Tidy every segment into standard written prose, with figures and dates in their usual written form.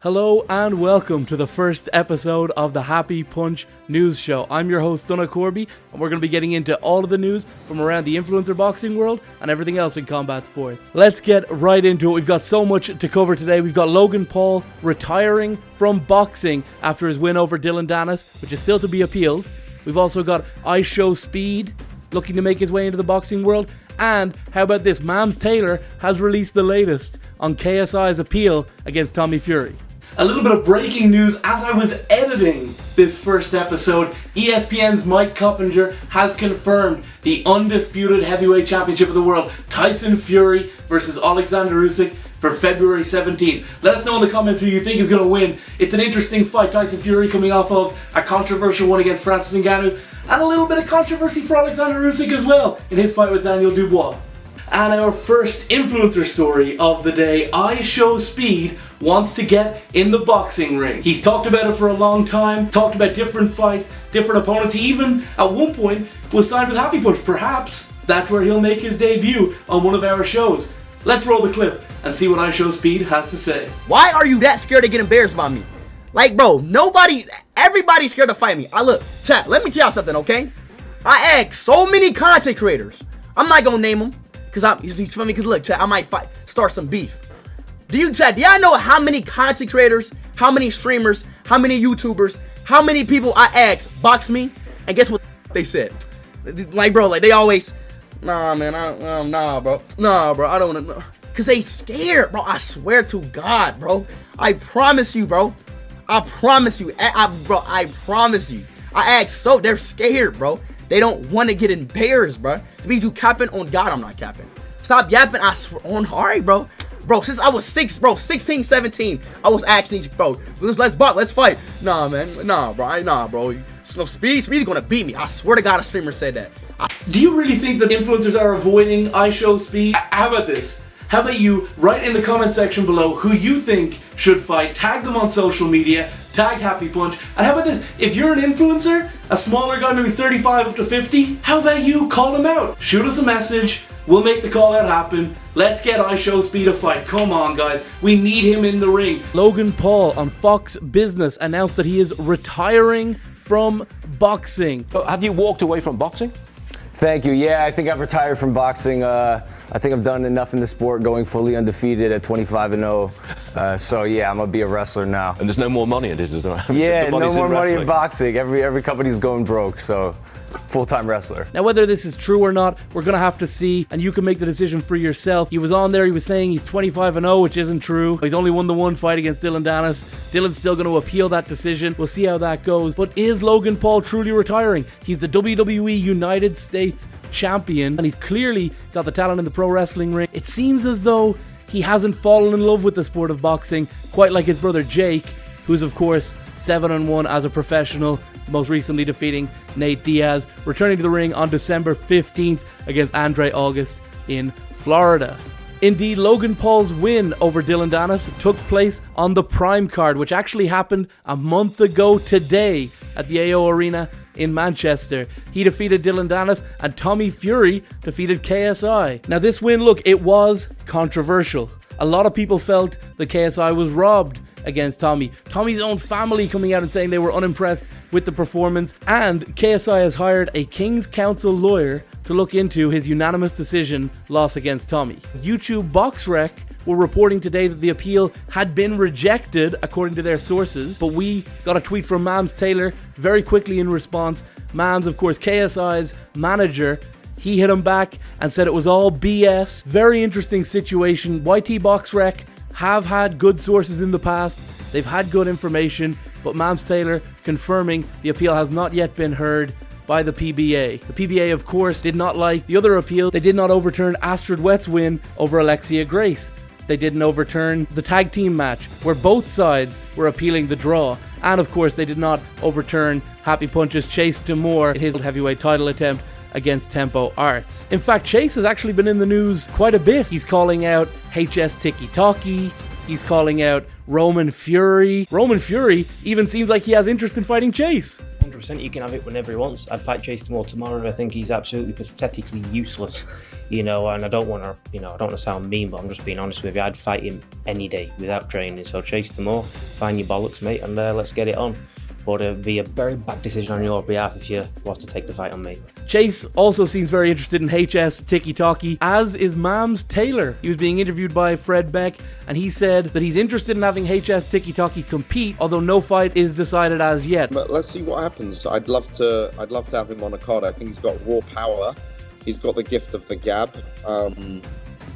Hello and welcome to the first episode of the Happy Punch News Show. I'm your host, Donagh Corby, and we're going to be getting into all of the news from around the influencer boxing world and everything else in combat sports. Let's get right into it. We've got so much to cover today. We've got Logan Paul retiring from boxing after his win over Donagh, which is still to be appealed. We've also got iShowSpeed looking to make his way into the boxing world. And how about this? Mams Taylor has released the latest on KSI's appeal against Tommy Fury. A little bit of breaking news as I was editing this first episode. ESPN's Mike Coppinger has confirmed the undisputed heavyweight championship of the world, Tyson Fury versus Alexander Usyk, for February 17th. Let us know in the comments who you think is going to win. It's an interesting fight. Tyson Fury coming off of a controversial one against Francis Ngannou, and a little bit of controversy for Alexander Usyk as well in his fight with Daniel Dubois. And our first influencer story of the day, iShowSpeed wants to get in the boxing ring. He's talked about it for a long time, talked about different fights, different opponents. He even, at one point, was signed with Happy Punch. Perhaps that's where he'll make his debut on one of our shows. Let's roll the clip and see what iShowSpeed has to say. Why are you that scared to get embarrassed by me? Like, bro, everybody's scared to fight me. Look, chat, let me tell y'all something, okay? I asked so many content creators. I'm not gonna name them. Because look, chat, I might start some beef. Do y'all know how many content creators, how many streamers, how many YouTubers, how many people I asked box me? And guess what they said? Like, bro, like they always, nah, man, nah, bro, I don't wanna, no. Cause they scared, bro. I swear to God, bro. I promise you, bro. I promise you, I promise you. I asked so, they're scared, bro. They don't want to get embarrassed, bro. To be you capping on God, I'm not capping. Stop yapping, I swear on. Alright, bro. Bro, since I was 16, 17, I was asking these, bro, let's box, let's fight. Nah, man. Nah, bro. Speed's gonna beat me. I swear to God, a streamer said that. Do you really think that influencers are avoiding iShowSpeed? How about this? How about you write in the comment section below who you think should fight, tag them on social media, tag Happy Punch, and how about this, if you're an influencer, a smaller guy, maybe 35 up to 50, how about you call him out? Shoot us a message, we'll make the call out happen. Let's get iShowSpeed a fight. Come on, guys, we need him in the ring. Logan Paul on Fox Business announced that he is retiring from boxing. Have you walked away from boxing? Thank you. Yeah, I think I've retired from boxing. I think I've done enough in the sport, going fully undefeated at 25-0. So yeah, I'm gonna be a wrestler now. And there's no more money in it, is there? Yeah, no more money in boxing. Every company's going broke, so full-time wrestler. Now, whether this is true or not, we're gonna have to see, and you can make the decision for yourself. He was on there, he was saying he's 25-0, which isn't true. He's only won the one fight against Donagh. Dylan's still gonna appeal that decision. We'll see how that goes. But is Logan Paul truly retiring? He's the WWE United States champion, and he's clearly got the talent in the pro wrestling ring. It seems as though he hasn't fallen in love with the sport of boxing, quite like his brother Jake, who's of course 7-1 as a professional, most recently defeating Nate Diaz, returning to the ring on December 15th against Andre August in Florida. Indeed, Logan Paul's win over Donagh took place on the Prime card, which actually happened a month ago today at the AO Arena in Manchester. He defeated Donagh, and Tommy Fury defeated KSI. Now this win, look, it was controversial. A lot of people felt that KSI was robbed against Tommy. Tommy's own family coming out and saying they were unimpressed with the performance, and KSI has hired a King's Counsel lawyer to look into his unanimous decision loss against Tommy. YouTube BoxRec were reporting today that the appeal had been rejected according to their sources, but we got a tweet from Mams Taylor very quickly in response. Mams, of course, KSI's manager, he hit him back and said it was all BS. Very interesting situation. YT BoxRec have had good sources in the past. They've had good information, but Mams Taylor confirming the appeal has not yet been heard by the PBA. The PBA, of course, did not like the other appeal. They did not overturn Astrid Wett's win over Alexia Grace. They didn't overturn the tag team match where both sides were appealing the draw. And of course, they did not overturn Happy Punch's Chase Demore in his heavyweight title attempt against Tempo Arts. In fact, Chase has actually been in the news quite a bit. He's calling out HS Tiki Taki. He's calling out Roman Fury. Roman Fury even seems like he has interest in fighting Chase. 100%. 100%. He can have it whenever he wants. I'd fight Chase tomorrow. I think he's absolutely pathetically useless, and I don't want to sound mean, but I'm just being honest with you. I'd fight him any day without training. So Chase tomorrow, find your bollocks, mate, and let's get it on. But it'd be a very bad decision on your behalf if you was to take the fight on me. Chase also seems very interested in HS Tiki-Taki, as is Mams Taylor. He was being interviewed by Fred Beck, and he said that he's interested in having HS Tiki-Taki compete, although no fight is decided as yet. But let's see what happens. I'd love to have him on a card. I think he's got raw power. He's got the gift of the gab.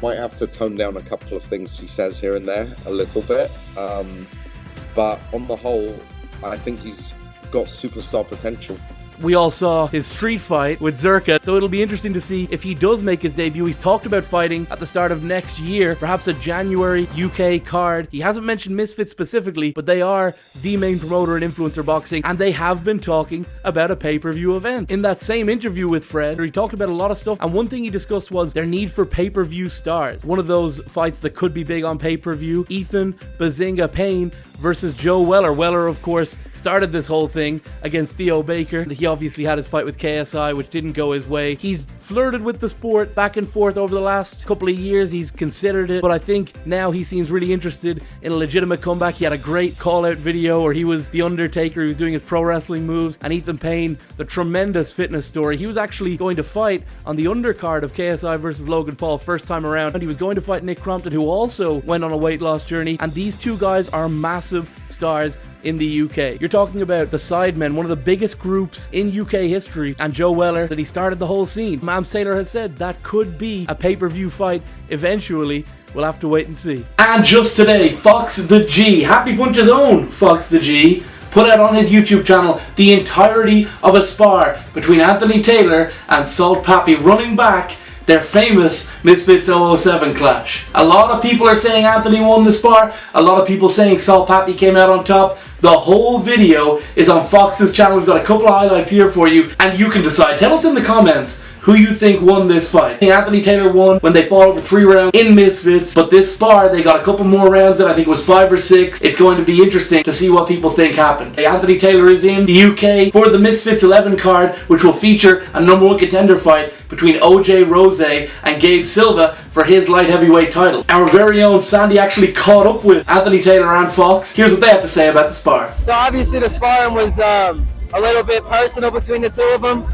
Might have to tone down a couple of things he says here and there a little bit. But on the whole, I think he's got superstar potential. We all saw his street fight with Zerka, so it'll be interesting to see if he does make his debut. He's talked about fighting at the start of next year, perhaps a January UK card. He hasn't mentioned Misfits specifically, but they are the main promoter in influencer boxing, and they have been talking about a pay-per-view event. In that same interview with Fred, he talked about a lot of stuff, and one thing he discussed was their need for pay-per-view stars. One of those fights that could be big on pay-per-view, Ethan Bazinga Payne versus Joe Weller. Weller, of course, started this whole thing against Theo Baker. He obviously had his fight with KSI, which didn't go his way. He's flirted with the sport back and forth over the last couple of years. He's considered it, but I think now he seems really interested in a legitimate comeback. He had a great call-out video where he was The Undertaker. He was doing his pro wrestling moves, and Ethan Payne, the tremendous fitness story. He was actually going to fight on the undercard of KSI versus Logan Paul first time around, and he was going to fight Nick Crompton, who also went on a weight loss journey, and these two guys are massive stars in the UK. You're talking about the Sidemen, one of the biggest groups in UK history, and Joe Weller, that he started the whole scene. Mams Taylor has said that could be a pay-per-view fight eventually. We'll have to wait and see. And just today, Fox the G, Happy Punch's own Fox the G, put out on his YouTube channel the entirety of a spar between Anthony Taylor and Salt Pappy, running back their famous Misfits 007 clash. A lot of people are saying Anthony won the spar. A lot of people saying Salt Pappy came out on top. The whole video is on Fox's channel. We've got a couple of highlights here for you, and you can decide. Tell us in the comments who you think won this fight. I think Anthony Taylor won when they fought over 3 rounds in Misfits, but this spar, they got a couple more rounds in. I think it was 5 or 6. It's going to be interesting to see what people think happened. Anthony Taylor is in the UK for the Misfits 11 card, which will feature a #1 contender fight between OJ Rose and Gabe Silva for his light heavyweight title. Our very own Sandy actually caught up with Anthony Taylor and Fox. Here's what they have to say about the spar. So obviously the sparring was a little bit personal between the two of them.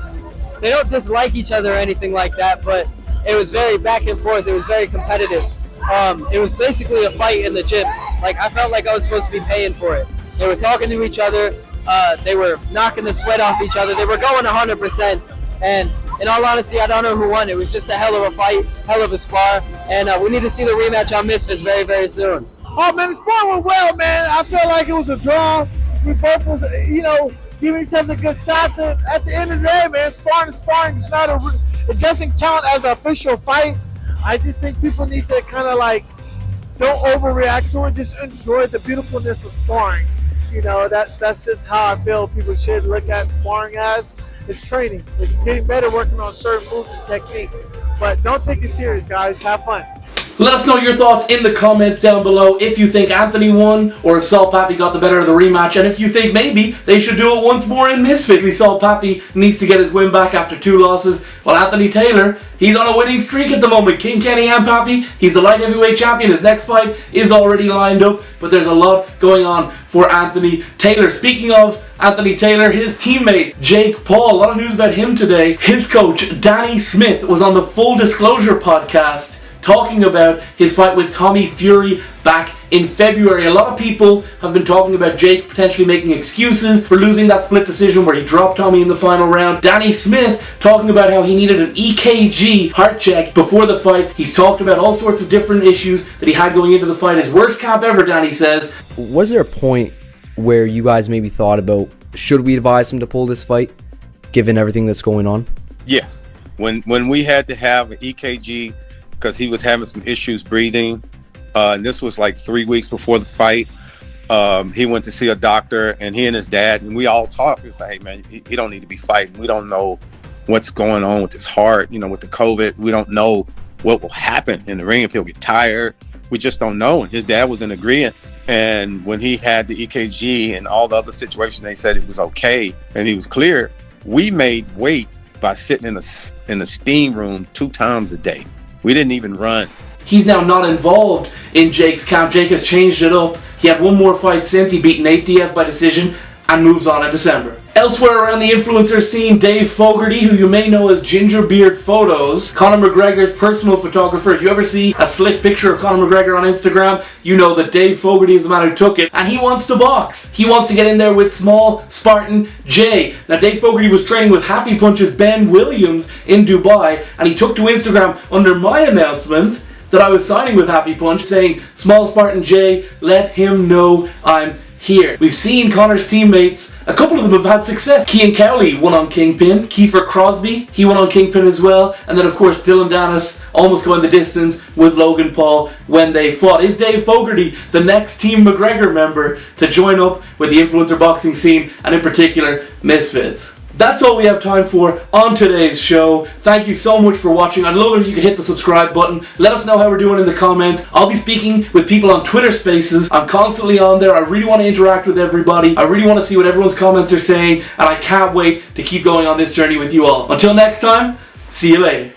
They don't dislike each other or anything like that, but it was very back and forth. It was very competitive. It was basically a fight in the gym. Like, I felt like I was supposed to be paying for it. They were talking to each other. They were knocking the sweat off each other. They were going 100%. And in all honesty, I don't know who won. It was just a hell of a fight, hell of a spar. And we need to see the rematch on Misfits very, very soon. Oh, man, the spar went well, man. I felt like it was a draw. We both was, giving each other good shots. And at the end of the day, man, sparring is not it doesn't count as an official fight. I just think people need to kind of don't overreact to it. Just enjoy the beautifulness of sparring. That's just how I feel people should look at sparring as. It's training. It's getting better, working on certain moves and technique. But don't take it serious, guys. Have fun. Let us know your thoughts in the comments down below if you think Anthony won or if Salt Pappy got the better of the rematch, and if you think maybe they should do it once more in Misfits. Salt Pappy needs to get his win back after 2 losses, while Anthony Taylor, he's on a winning streak at the moment. King Kenny and Pappy, he's the light heavyweight champion. His next fight is already lined up, but there's a lot going on for Anthony Taylor. Speaking of Anthony Taylor, his teammate Jake Paul, a lot of news about him today. His coach Danny Smith was on the Full Disclosure podcast talking about his fight with Tommy Fury back in February. A lot of people have been talking about Jake potentially making excuses for losing that split decision where he dropped Tommy in the final round. Danny Smith talking about how he needed an EKG heart check before the fight. He's talked about all sorts of different issues that he had going into the fight. His worst camp ever, Danny says. Was there a point where you guys maybe thought about, should we advise him to pull this fight, given everything that's going on? Yes. When we had to have an EKG because he was having some issues breathing, and this was like 3 weeks before the fight, he went to see a doctor, and he and his dad, and we all talked. It's like, hey, man, he don't need to be fighting. We don't know what's going on with his heart, with the COVID. We don't know what will happen in the ring, if he'll get tired, We just don't know. And his dad was in agreement. And when he had the EKG and all the other situations, they said it was okay and he was clear. We made weight by sitting in the steam room 2 times a day. We didn't even run. He's now not involved in Jake's camp. Jake has changed it up. He had one more fight since. He beat Nate Diaz by decision and moves on in December. Elsewhere around the influencer scene, Dave Fogarty, who you may know as Gingerbeard Photos, Conor McGregor's personal photographer. If you ever see a slick picture of Conor McGregor on Instagram, you know that Dave Fogarty is the man who took it, and he wants to box. He wants to get in there with small Spartan J. Now, Dave Fogarty was training with Happy Punch's Ben Williams in Dubai, and he took to Instagram under my announcement that I was signing with Happy Punch, saying, "Small Spartan J, let him know I'm here." We've seen Conor's teammates, a couple of them have had success. Cian Cowley won on Kingpin, Kiefer Crosby, he won on Kingpin as well, and then of course Dylan Dennis almost going the distance with Logan Paul when they fought. Is Dave Fogarty the next Team McGregor member to join up with the influencer boxing scene, and in particular, Misfits? That's all we have time for on today's show. Thank you so much for watching. I'd love it if you could hit the subscribe button. Let us know how we're doing in the comments. I'll be speaking with people on Twitter Spaces. I'm constantly on there. I really want to interact with everybody. I really want to see what everyone's comments are saying, and I can't wait to keep going on this journey with you all. Until next time, see you later.